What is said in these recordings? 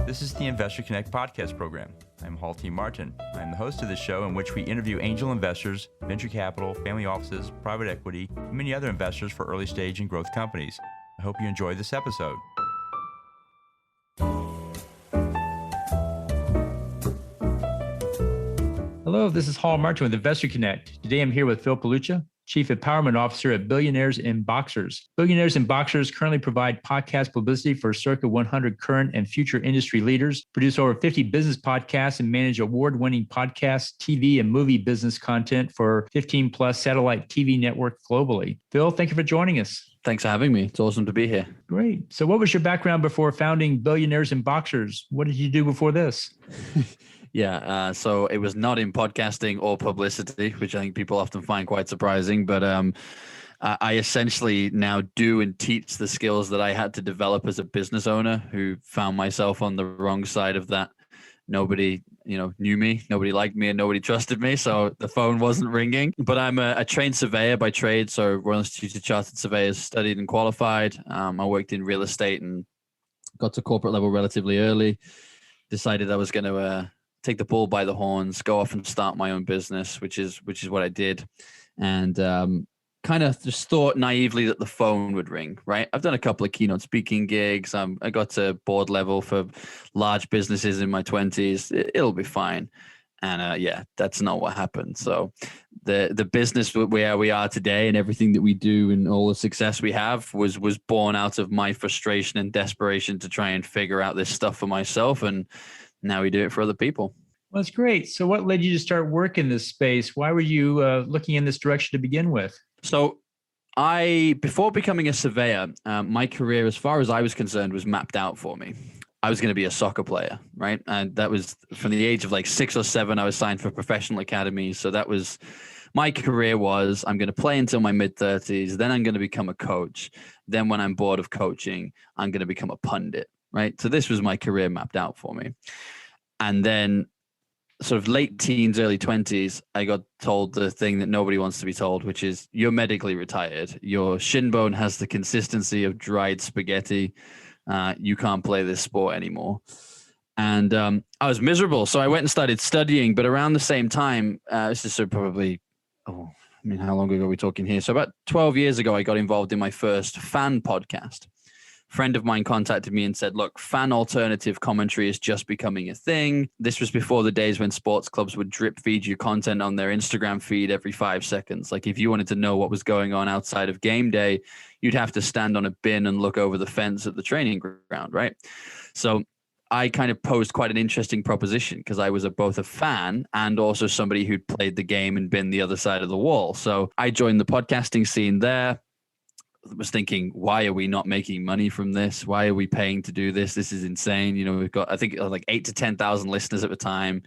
This is the Investor Connect podcast program. I'm Hall T. Martin. I'm the host of this show in which we interview angel investors, venture capital, family offices, private equity, and many other investors for early stage and growth companies. I hope you enjoy this episode. Hello, this is Hall Martin with Investor Connect. Today I'm here with Phil Pelucha, Chief Empowerment Officer at Billionaires and Boxers. Billionaires and Boxers currently provide podcast publicity for circa 100 current and future industry leaders, produce over 50 business podcasts, and manage award-winning podcast, TV, and movie business content for 15-plus satellite TV network globally. Phil, thank you for joining us. Thanks for having me. It's awesome to be here. Great. So what was your background before founding Billionaires and Boxers? What did you do before this? So it was not in podcasting or publicity, which I think people often find quite surprising. But I essentially now do and teach the skills that I had to develop as a business owner who found myself on the wrong side of that. Nobody, knew me, nobody liked me, and nobody trusted me. So the phone wasn't ringing. But I'm a trained surveyor by trade. So Royal Institute of Chartered Surveyors, studied and qualified. I worked in real estate and got to corporate level relatively early. Decided I was going to take the bull by the horns, go off and start my own business, which is what I did. And kind of just thought naively that the phone would ring, right? I've done a couple of keynote speaking gigs. I got to board level for large businesses in my 20s. It'll be fine. And that's not what happened. So the business where we are today and everything that we do and all the success we have was born out of my frustration and desperation to try and figure out this stuff for myself. And now we do it for other people. Well, that's great. So what led you to start work in this space? Why were you looking in this direction to begin with? So before becoming a surveyor, my career, as far as I was concerned, was mapped out for me. I was going to be a soccer player, right? And that was from the age of like 6 or 7, I was signed for professional academies. So that was my career was I'm going to play until my mid-30s. Then I'm going to become a coach. Then when I'm bored of coaching, I'm going to become a pundit. Right. So this was my career mapped out for me. And then sort of late teens, early 20s, I got told the thing that nobody wants to be told, which is you're medically retired. Your shin bone has the consistency of dried spaghetti. You can't play this sport anymore. And I was miserable. So I went and started studying. But around the same time, this is probably, how long ago are we talking here? So about 12 years ago, I got involved in my first fan podcast. Friend of mine contacted me and said, look, fan alternative commentary is just becoming a thing. This was before the days when sports clubs would drip feed you content on their Instagram feed every 5 seconds. Like if you wanted to know what was going on outside of game day, you'd have to stand on a bin and look over the fence at the training ground, right? So I kind of posed quite an interesting proposition because I was both a fan and also somebody who'd played the game and been the other side of the wall. So I joined the podcasting scene there. Was thinking, why are we not making money from this? Why are we paying to do this? This is insane. We've got, I think, like 8 to 10,000 listeners at the time.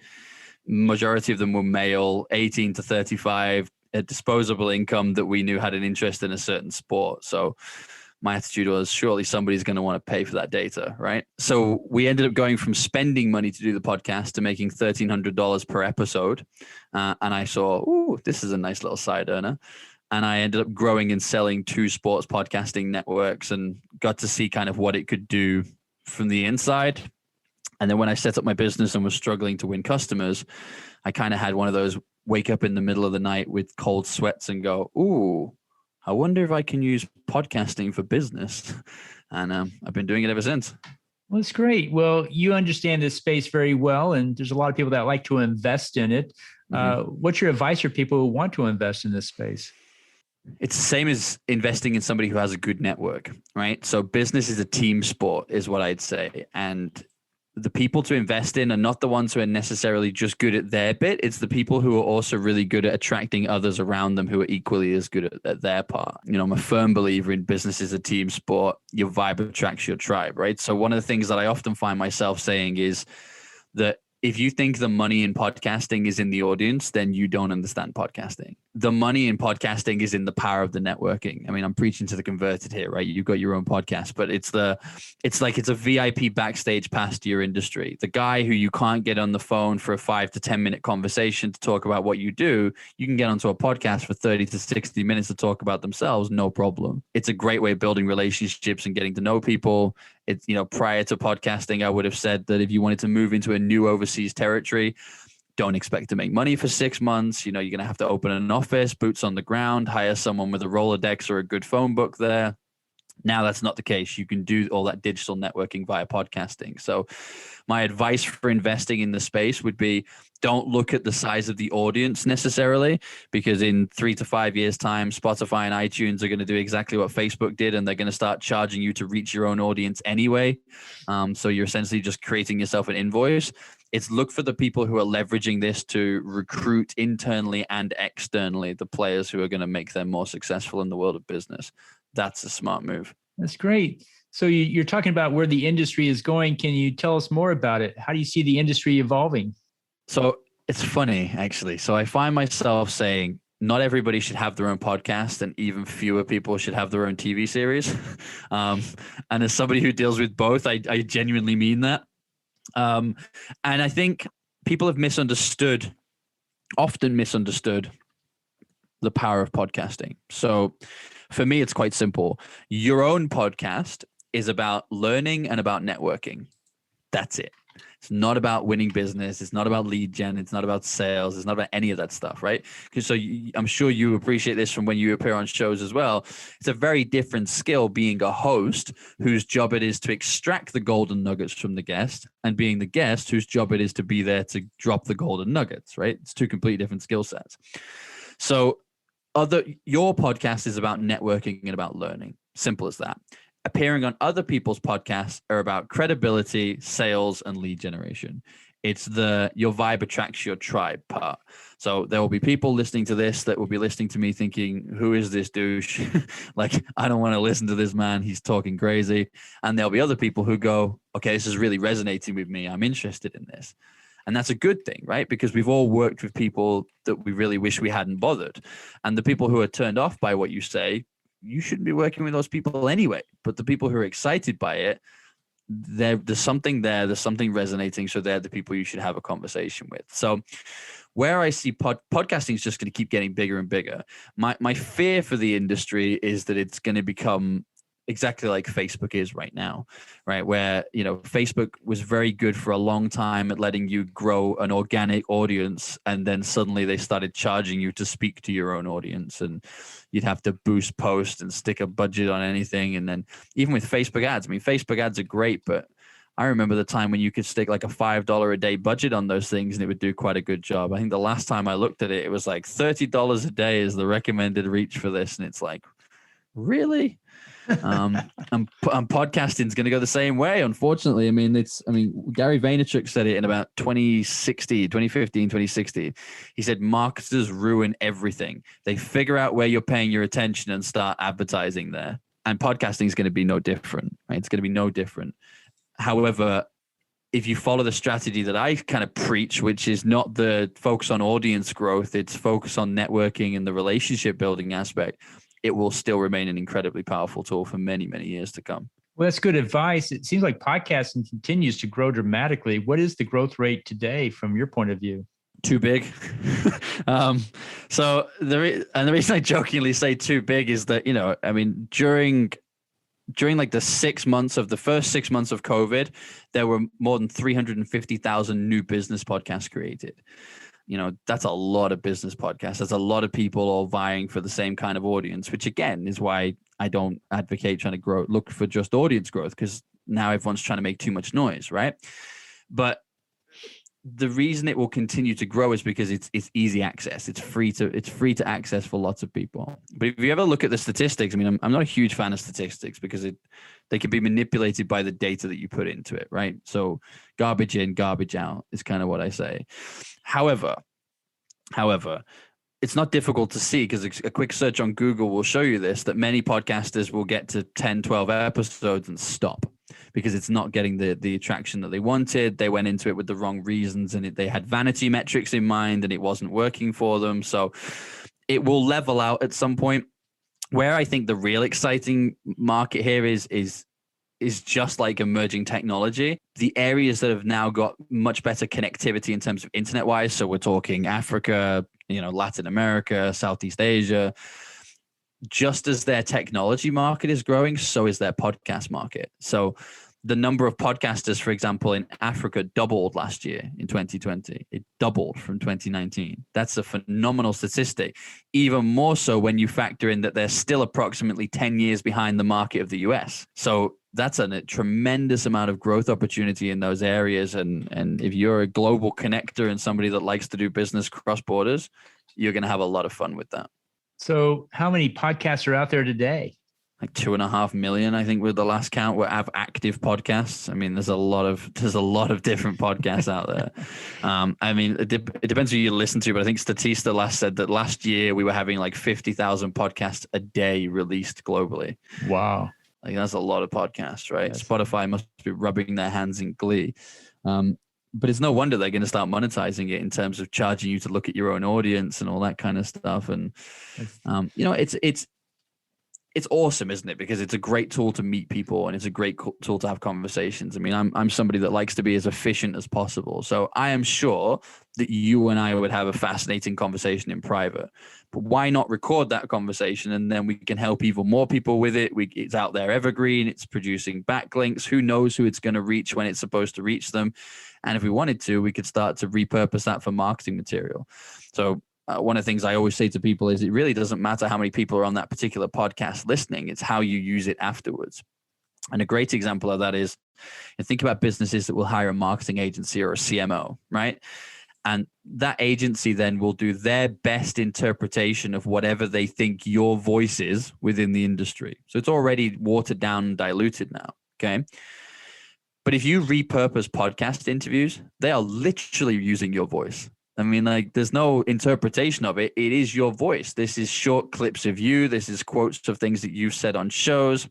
Majority of them were male, 18 to 35, a disposable income that we knew had an interest in a certain sport. So my attitude was, surely somebody's going to want to pay for that data, right? So we ended up going from spending money to do the podcast to making $1,300 per episode. And I saw, this is a nice little side earner. And I ended up growing and selling 2 sports podcasting networks and got to see kind of what it could do from the inside. And then when I set up my business and was struggling to win customers, I kind of had one of those wake up in the middle of the night with cold sweats and go, I wonder if I can use podcasting for business. And I've been doing it ever since. Well, that's great. Well, you understand this space very well, and there's a lot of people that like to invest in it. What's your advice for people who want to invest in this space? It's the same as investing in somebody who has a good network, right? So business is a team sport is what I'd say. And the people to invest in are not the ones who are necessarily just good at their bit. It's the people who are also really good at attracting others around them who are equally as good at their part. I'm a firm believer in business is a team sport. Your vibe attracts your tribe, right? So one of the things that I often find myself saying is that if you think the money in podcasting is in the audience, then you don't understand podcasting. The money in podcasting is in the power of the networking. I mean, I'm preaching to the converted here, right? You've got your own podcast, but it's a VIP backstage pass to your industry. The guy who you can't get on the phone for a 5 to 10 minute conversation to talk about what you do, you can get onto a podcast for 30 to 60 minutes to talk about themselves, no problem. It's a great way of building relationships and getting to know people. It's, prior to podcasting, I would have said that if you wanted to move into a new overseas territory, don't expect to make money for 6 months. You're going to have to open an office, boots on the ground, hire someone with a Rolodex or a good phone book there. Now that's not the case. You can do all that digital networking via podcasting. So my advice for investing in the space would be, don't look at the size of the audience necessarily, because in 3 to 5 years time, Spotify and iTunes are going to do exactly what Facebook did, and they're going to start charging you to reach your own audience anyway. So you're essentially just creating yourself an invoice. It's look for the people who are leveraging this to recruit internally and externally the players who are going to make them more successful in the world of business. That's a smart move. That's great. So you're talking about where the industry is going. Can you tell us more about it? How do you see the industry evolving? So it's funny, actually. So I find myself saying not everybody should have their own podcast, and even fewer people should have their own TV series. And as somebody who deals with both, I genuinely mean that. And I think people have often misunderstood the power of podcasting. So for me, it's quite simple. Your own podcast is about learning and about networking. That's it. It's not about winning business. It's not about lead gen. It's not about sales. It's not about any of that stuff, right? Because I'm sure you appreciate this from when you appear on shows as well. It's a very different skill being a host whose job it is to extract the golden nuggets from the guest, and being the guest whose job it is to be there to drop the golden nuggets, right? It's two completely different skill sets. So your podcast is about networking and about learning. Simple as that. Appearing on other people's podcasts are about credibility, sales, and lead generation. It's your vibe attracts your tribe part. So there will be people listening to this that will be listening to me thinking, who is this douche? Like, I don't want to listen to this man. He's talking crazy. And there'll be other people who go, okay, this is really resonating with me. I'm interested in this. And that's a good thing, right? Because we've all worked with people that we really wish we hadn't bothered. And the people who are turned off by what you say, you shouldn't be working with those people anyway. But the people who are excited by it, there's something there. There's something resonating. So they're the people you should have a conversation with. So where I see podcasting is just going to keep getting bigger and bigger. My fear for the industry is that it's going to become exactly like Facebook is right now, right? Where, Facebook was very good for a long time at letting you grow an organic audience. And then suddenly they started charging you to speak to your own audience, and you'd have to boost post and stick a budget on anything. And then even with Facebook ads, Facebook ads are great, but I remember the time when you could stick like a $5 a day budget on those things and it would do quite a good job. I think the last time I looked at it, it was like $30 a day is the recommended reach for this. And it's like, really? And podcasting is going to go the same way, unfortunately. Gary Vaynerchuk said it in about 2015, 2016. He said marketers ruin everything. They figure out where you're paying your attention and start advertising there. And podcasting is going to be no different, right? It's going to be no different. However, if you follow the strategy that I kind of preach, which is not the focus on audience growth, it's focus on networking and the relationship building aspect, it will still remain an incredibly powerful tool for many, many years to come. Well, that's good advice. It seems like podcasting continues to grow dramatically. What is the growth rate today from your point of view? Too big. So the reason I jokingly say too big is that, during like the first 6 months of COVID, there were more than 350,000 new business podcasts created. That's a lot of business podcasts. That's a lot of people all vying for the same kind of audience, which again is why I don't advocate trying to look for just audience growth, because now everyone's trying to make too much noise, right? But the reason it will continue to grow is because it's easy access. It's free to access for lots of people. But if you ever look at the statistics, I'm not a huge fan of statistics because they can be manipulated by the data that you put into it, right? So garbage in, garbage out is kind of what I say. However, it's not difficult to see, because a quick search on Google will show you this, that many podcasters will get to 10, 12 episodes and stop because it's not getting the attraction that they wanted. They went into it with the wrong reasons, and they had vanity metrics in mind and it wasn't working for them. So it will level out at some point. Where I think the real exciting market here is just like emerging technology. The areas that have now got much better connectivity in terms of internet wise. So we're talking Africa, Latin America, Southeast Asia. Just as their technology market is growing, so is their podcast market. So The number of podcasters, for example, in Africa doubled last year in 2020. It doubled from 2019. That's a phenomenal statistic. Even more so when you factor in that they're still approximately 10 years behind the market of the US. So that's a tremendous amount of growth opportunity in those areas. And if you're a global connector and somebody that likes to do business cross borders, you're going to have a lot of fun with that. So how many podcasts are out there today? Like 2.5 million, I think, with the last count, we have active podcasts. I mean, there's a lot of different podcasts out there. I mean, it depends who you listen to, but I think Statista last said that last year we were having like 50,000 podcasts a day released globally. Wow, like that's a lot of podcasts, right? Yes. Spotify must be rubbing their hands in glee. But it's no wonder they're going to start monetizing it in terms of charging you to look at your own audience and all that kind of stuff. And it's awesome, isn't it? Because it's a great tool to meet people and it's a great tool to have conversations. I mean, I'm somebody that likes to be as efficient as possible. So I am sure that you and I would have a fascinating conversation in private. But why not record that conversation and then we can help even more people with it? It's out there evergreen. It's producing backlinks. Who knows who it's going to reach when it's supposed to reach them? And if we wanted to, we could start to repurpose that for marketing material. So one of the things I always say to people is it really doesn't matter how many people are on that particular podcast listening. It's how you use it afterwards. And a great example of that is, think about businesses that will hire a marketing agency or a CMO, right? And that agency then will do their best interpretation of whatever they think your voice is within the industry. So it's already watered down and diluted now, okay? But if you repurpose podcast interviews, they are literally using your voice. I mean, like, there's no interpretation of it. It is your voice. This is short clips of you. This is quotes of things that you've said on shows.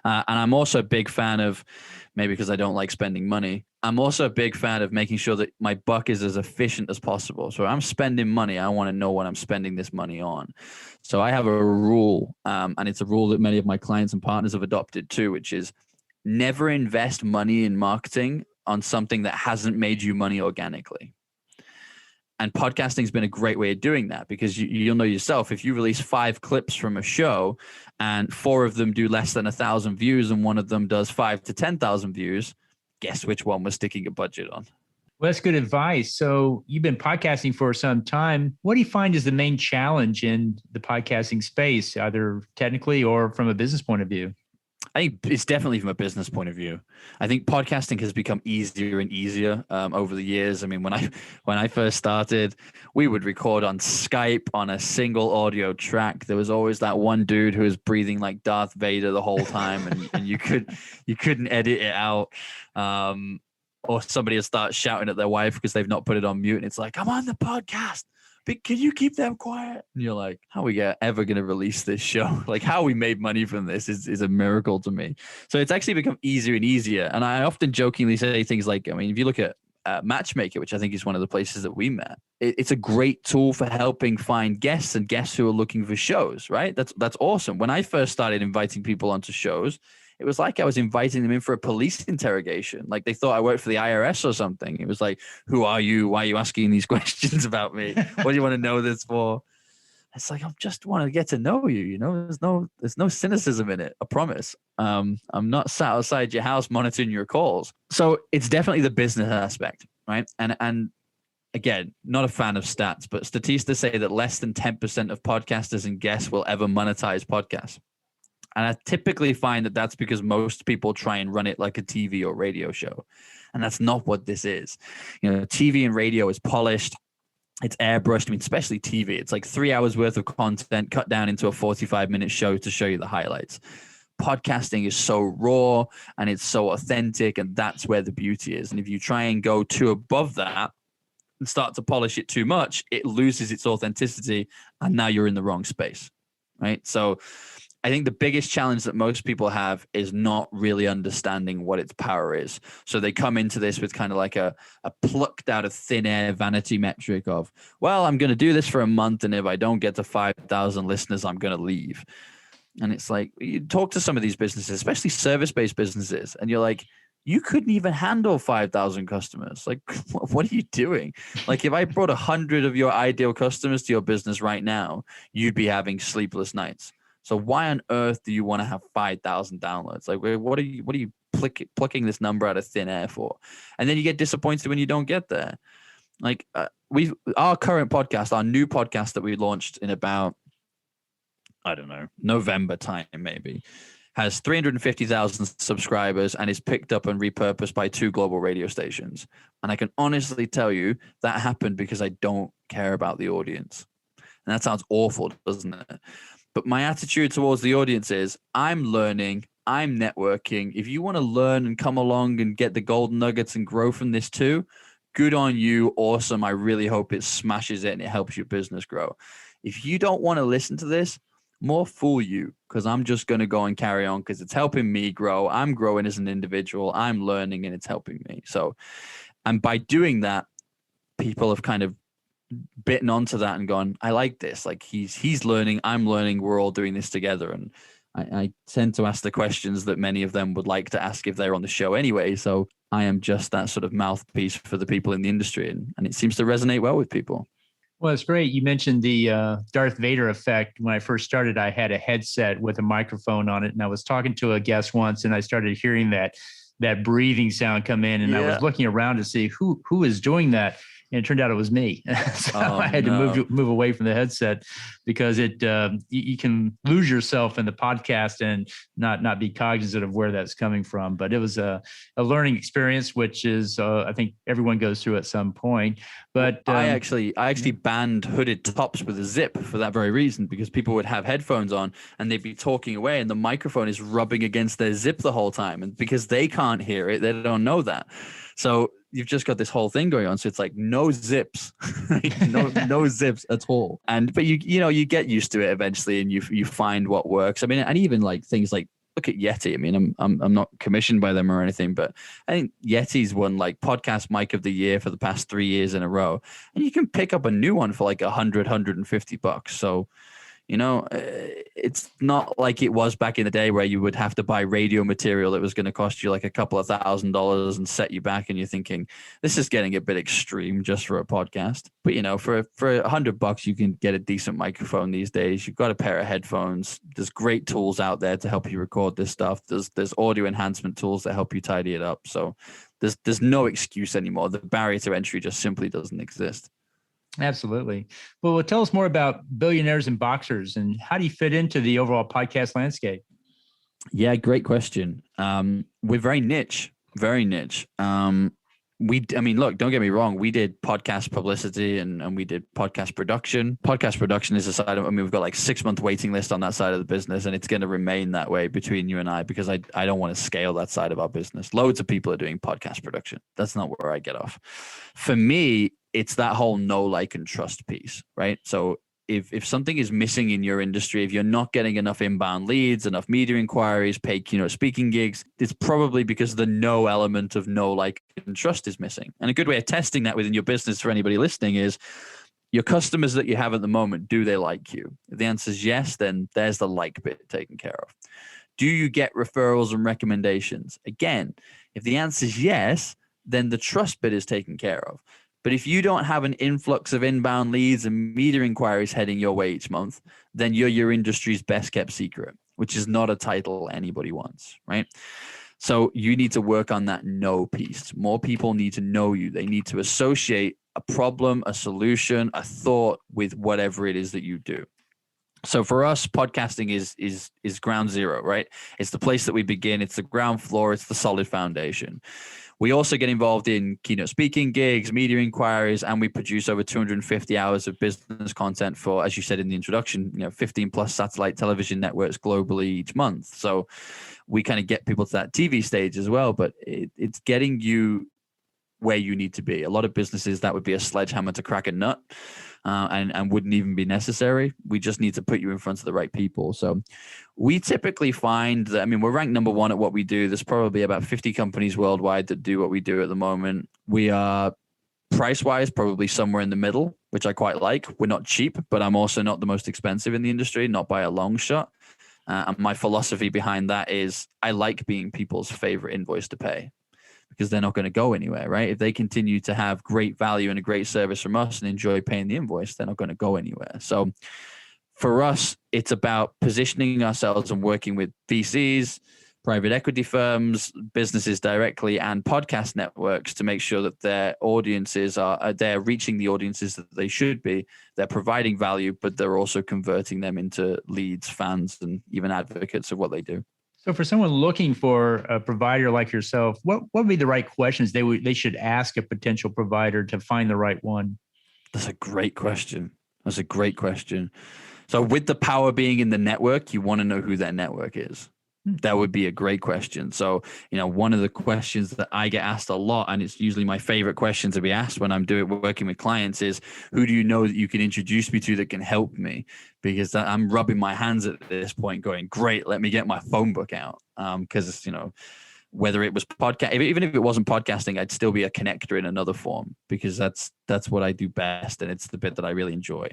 And I'm also a big fan of, maybe because I don't like spending money, I'm also a big fan of making sure that my buck is as efficient as possible. So I'm spending money. I want to know what I'm spending this money on. So I have a rule, and it's a rule that many of my clients and partners have adopted too, which is never invest money in marketing on something that hasn't made you money organically. And podcasting has been a great way of doing that, because you'll know yourself, if you release 5 clips from a show and 4 of them do less than 1,000 views and one of them does 5 to 10,000 views, guess which one we're sticking a budget on? Well, that's good advice. So you've been podcasting for some time. What do you find is the main challenge in the podcasting space, either technically or from a business point of view? I think it's definitely from a business point of view. I think podcasting has become easier and easier over the years. I mean, when I first started, we would record on Skype on a single audio track. There was always that one dude who was breathing like Darth Vader the whole time, and you couldn't edit it out. Or somebody will start shouting at their wife because they've not put it on mute, and it's like, "I'm on the podcast. Can you keep them quiet?" And you're like, how are we ever going to release this show? Like, how we made money from this is a miracle to me. So it's actually become easier and easier. And I often jokingly say things like, I mean, if you look at Matchmaker, which I think is one of the places that we met, it's a great tool for helping find guests and guests who are looking for shows, right? That's awesome. When I first started inviting people onto shows, it was like I was inviting them in for a police interrogation. Like they thought I worked for the IRS or something. It was like, who are you? Why are you asking these questions about me? What do you want to know this for? It's like, I just want to get to know you. You know, there's no cynicism in it. I promise. I'm not sat outside your house monitoring your calls. So it's definitely the business aspect, right? And again, not a fan of stats, but statistics say that less than 10% of podcasters and guests will ever monetize podcasts. And I typically find that that's because most people try and run it like a TV or radio show. And that's not what this is. You know, TV and radio is polished. It's airbrushed. I mean, especially TV. It's like 3 hours worth of content cut down into a 45-minute show to show you the highlights. Podcasting is so raw and it's so authentic. And that's where the beauty is. And if you try and go too above that and start to polish it too much, it loses its authenticity. And now you're in the wrong space, right? So I think the biggest challenge that most people have is not really understanding what its power is. So they come into this with kind of like a plucked out of thin air vanity metric of, well, I'm going to do this for a month, and if I don't get to 5,000 listeners, I'm going to leave. And it's like, you talk to some of these businesses, especially service-based businesses, and you're like, you couldn't even handle 5,000 customers. Like, what are you doing? Like, if I brought 100 of your ideal customers to your business right now, you'd be having sleepless nights. So why on earth do you want to have 5,000 downloads? Like, what are you plucking this number out of thin air for? And then you get disappointed when you don't get there. Like our current podcast, our new podcast that we launched in about, I don't know, November time maybe, has 350,000 subscribers and is picked up and repurposed by 2 global radio stations. And I can honestly tell you that happened because I don't care about the audience. And that sounds awful, doesn't it? But my attitude towards the audience is I'm learning, I'm networking. If you want to learn and come along and get the golden nuggets and grow from this too, good on you. Awesome. I really hope it smashes it and it helps your business grow. If you don't want to listen to this, more fool you, because I'm just going to go and carry on because it's helping me grow. I'm growing as an individual. I'm learning and it's helping me. So, and by doing that, people have kind of bitten onto that and gone, I like this. Like he's learning, I'm learning, we're all doing this together. And I tend to ask the questions that many of them would like to ask if they're on the show anyway. So I am just that sort of mouthpiece for the people in the industry. And it seems to resonate well with people. Well, it's great. You mentioned the Darth Vader effect. When I first started, I had a headset with a microphone on it, and I was talking to a guest once, and I started hearing that breathing sound come in, and I was looking around to see who is doing that. And it turned out it was me. So I had to move away from the headset because it you can lose yourself in the podcast and not be cognizant of where that's coming from. But it was a learning experience, which is I think everyone goes through at some point. But I actually banned hooded tops with a zip for that very reason, because people would have headphones on and they'd be talking away and the microphone is rubbing against their zip the whole time. And because they can't hear it, they don't know that. So you've just got this whole thing going on. So it's like no zips, no zips at all. But you get used to it eventually, and you find what works. I mean, and even like things like, look at Yeti. I mean, I'm not commissioned by them or anything, but I think Yeti's won like podcast mic of the year for the past 3 years in a row, and you can pick up a new one for like $150. So, it's not like it was back in the day where you would have to buy radio material that was going to cost you like a couple of $1,000s and set you back. And you're thinking, this is getting a bit extreme just for a podcast. But, for $100, you can get a decent microphone these days. You've got a pair of headphones. There's great tools out there to help you record this stuff. There's audio enhancement tools that help you tidy it up. So there's no excuse anymore. The barrier to entry just simply doesn't exist. Absolutely. Well, tell us more about Billionaires and Boxers, and how do you fit into the overall podcast landscape? Yeah, great question. We're very niche, very niche. Look, don't get me wrong. We did podcast publicity and we did podcast production. Podcast production is a side of, we've got like 6-month waiting list on that side of the business, and it's going to remain that way between you and I, because I don't want to scale that side of our business. Loads of people are doing podcast production. That's not where I get off. For me, it's that whole know, like, and trust piece, right? So if something is missing in your industry, if you're not getting enough inbound leads, enough media inquiries, paid keynote speaking gigs, it's probably because the know element of know, like, and trust is missing. And a good way of testing that within your business for anybody listening is your customers that you have at the moment, do they like you? If the answer is yes, then there's the like bit taken care of. Do you get referrals and recommendations? Again, if the answer is yes, then the trust bit is taken care of. But if you don't have an influx of inbound leads and media inquiries heading your way each month, then you're your industry's best kept secret, which is not a title anybody wants, right? So you need to work on that know piece. More people need to know you. They need to associate a problem, a solution, a thought with whatever it is that you do. So for us, podcasting is ground zero, right? It's the place that we begin. It's the ground floor. It's the solid foundation. We also get involved in keynote speaking gigs, media inquiries, and we produce over 250 hours of business content for, as you said in the introduction, 15 plus satellite television networks globally each month. So we kind of get people to that TV stage as well, but it's getting you where you need to be. A lot of businesses, that would be a sledgehammer to crack a nut. And wouldn't even be necessary. We just need to put you in front of the right people. So we typically find that, we're ranked number one at what we do. There's probably about 50 companies worldwide that do what we do at the moment. We are price-wise probably somewhere in the middle, which I quite like. We're not cheap, but I'm also not the most expensive in the industry, not by a long shot. And my philosophy behind that is I like being people's favorite invoice to pay, because they're not going to go anywhere, right? If they continue to have great value and a great service from us and enjoy paying the invoice, they're not going to go anywhere. So For us, it's about positioning ourselves and working with VCs, private equity firms, businesses directly, and podcast networks to make sure that their audiences they're reaching the audiences that they should be. They're providing value, but they're also converting them into leads, fans, and even advocates of what they do. So for someone looking for a provider like yourself, what would be the right questions they should ask a potential provider to find the right one? That's a great question. So with the power being in the network, you want to know who their network is. That would be a great question. So, one of the questions that I get asked a lot, and it's usually my favorite question to be asked when I'm working with clients, is who do you know that you can introduce me to that can help me? Because I'm rubbing my hands at this point going, great, let me get my phone book out. Because, whether it was podcast, even if it wasn't podcasting, I'd still be a connector in another form, because that's what I do best. And it's the bit that I really enjoy.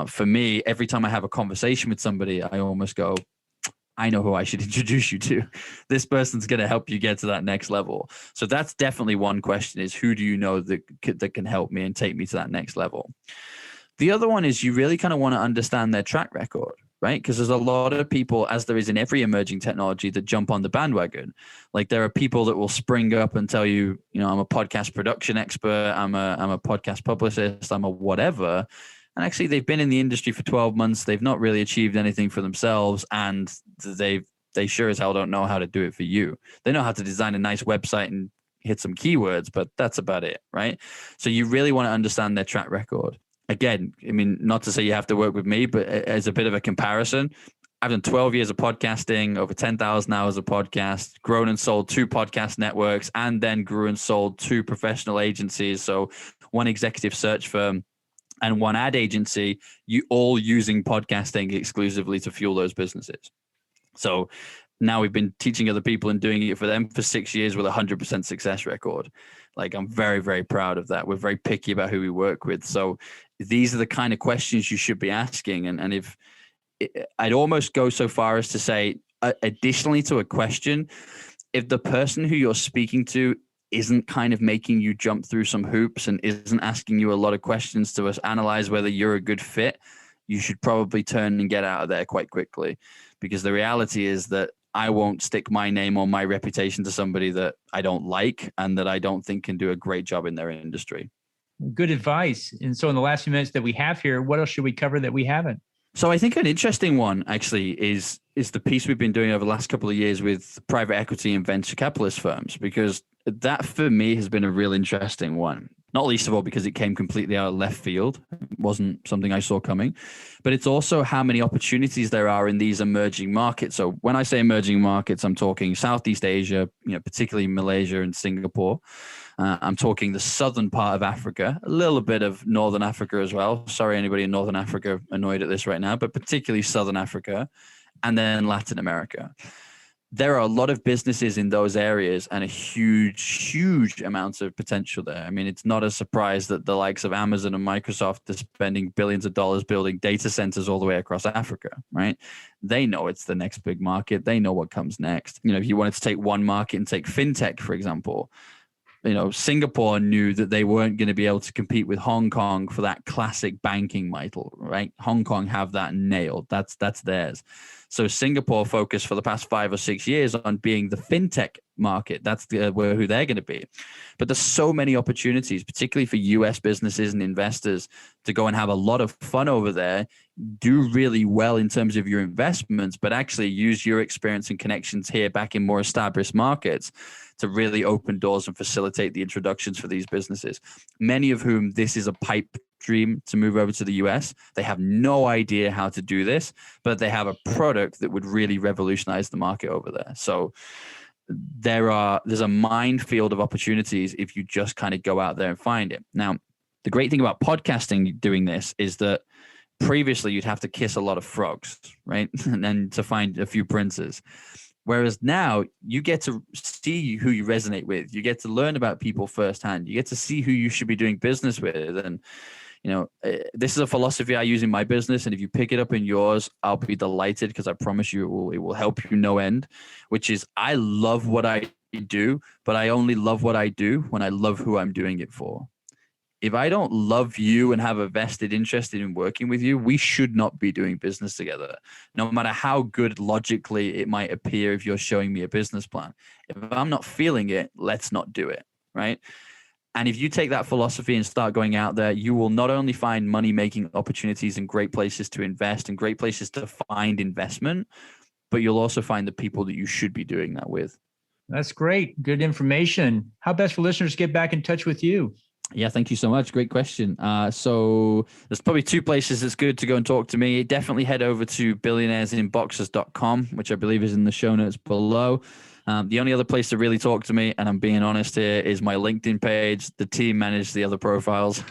For me, every time I have a conversation with somebody, I almost go, I know who I should introduce you to. This person's going to help you get to that next level. So that's definitely one question, is who do you know that can help me and take me to that next level? The other one is you really kind of want to understand their track record, right? Because there's a lot of people, as there is in every emerging technology, that jump on the bandwagon. Like there are people that will spring up and tell you, I'm a podcast production expert, I'm a podcast publicist, I'm a whatever. And actually, they've been in the industry for 12 months. They've not really achieved anything for themselves. And they sure as hell don't know how to do it for you. They know how to design a nice website and hit some keywords, but that's about it, right? So you really want to understand their track record. Again, I mean, not to say you have to work with me, but as a bit of a comparison, I've done 12 years of podcasting, over 10,000 hours of podcast, grown and sold 2 podcast networks, and then grew and sold 2 professional agencies. So one executive search firm and one ad agency, you all using podcasting exclusively to fuel those businesses. So now we've been teaching other people and doing it for them for 6 years with a 100% success record. Like, I'm very, very proud of that. We're very picky about who we work with. So these are the kind of questions you should be asking. And if I'd almost go so far as to say, additionally to a question, if the person who you're speaking to isn't kind of making you jump through some hoops and isn't asking you a lot of questions to analyze whether you're a good fit, you should probably turn and get out of there quite quickly. Because the reality is that I won't stick my name or my reputation to somebody that I don't like and that I don't think can do a great job in their industry. Good advice. And so in the last few minutes that we have here, what else should we cover that we haven't? So I think an interesting one actually is the piece we've been doing over the last couple of years with private equity and venture capitalist firms, because that for me has been a real interesting one. Not least of all because it came completely out of left field. It wasn't something I saw coming, but it's also how many opportunities there are in these emerging markets. So when I say emerging markets, I'm talking Southeast Asia, particularly Malaysia and Singapore. I'm talking the southern part of Africa, a little bit of Northern Africa as well. Sorry, anybody in Northern Africa annoyed at this right now, but particularly Southern Africa, and then Latin America. There are a lot of businesses in those areas and a huge amounts of potential there. I mean, it's not a surprise that the likes of Amazon and Microsoft are spending billions of dollars building data centers all the way across Africa, right? They know it's the next big market. They know what comes next. If you wanted to take one market and take fintech, for example, Singapore knew that they weren't going to be able to compete with Hong Kong for that classic banking model, right? Hong Kong have that nailed. That's theirs. So Singapore focused for the past 5 or 6 years on being the fintech market. That's who they're going to be. But there's so many opportunities, particularly for US businesses and investors, to go and have a lot of fun over there, do really well in terms of your investments, but actually use your experience and connections here back in more established markets to really open doors and facilitate the introductions for these businesses, many of whom this is a pipe dream to move over to the US. They have no idea how to do this, but they have a product that would really revolutionize the market over there. So there's a minefield of opportunities if you just kind of go out there and find it. Now, the great thing about podcasting doing this is that previously you'd have to kiss a lot of frogs, right? And then to find a few princes. Whereas now you get to see who you resonate with. You get to learn about people firsthand. You get to see who you should be doing business with. And, this is a philosophy I use in my business. And if you pick it up in yours, I'll be delighted, because I promise you it will help you no end, which is I love what I do, but I only love what I do when I love who I'm doing it for. if I don't love you and have a vested interest in working with you, we should not be doing business together. No matter how good logically it might appear if you're showing me a business plan. If I'm not feeling it, let's not do it, right? And if you take that philosophy and start going out there, you will not only find money-making opportunities and great places to invest and great places to find investment, but you'll also find the people that you should be doing that with. That's great. Good information. How best for listeners to get back in touch with you? Yeah, thank you so much. Great question. So there's probably two places it's good to go and talk to me. Definitely head over to billionairesinboxers.com, which I believe is in the show notes below. The only other place to really talk to me, and I'm being honest here, is my LinkedIn page. The team manage the other profiles.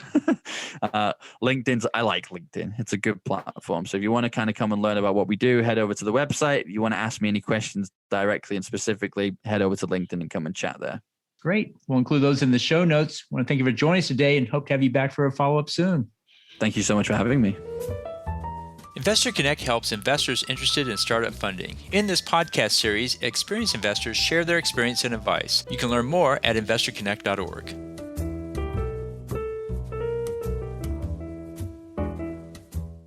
I like LinkedIn. It's a good platform. So if you want to kind of come and learn about what we do, head over to the website. If you want to ask me any questions directly and specifically, head over to LinkedIn and come and chat there. Great. We'll include those in the show notes. I want to thank you for joining us today and hope to have you back for a follow-up soon. Thank you so much for having me. Investor Connect helps investors interested in startup funding. In this podcast series, experienced investors share their experience and advice. You can learn more at investorconnect.org.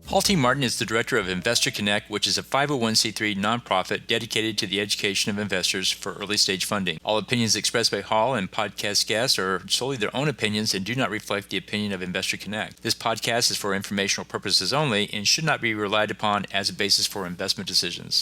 Paul T. Martin is the director of Investor Connect, which is a 501c3 nonprofit dedicated to the education of investors for early-stage funding. All opinions expressed by Hall and podcast guests are solely their own opinions and do not reflect the opinion of Investor Connect. This podcast is for informational purposes only and should not be relied upon as a basis for investment decisions.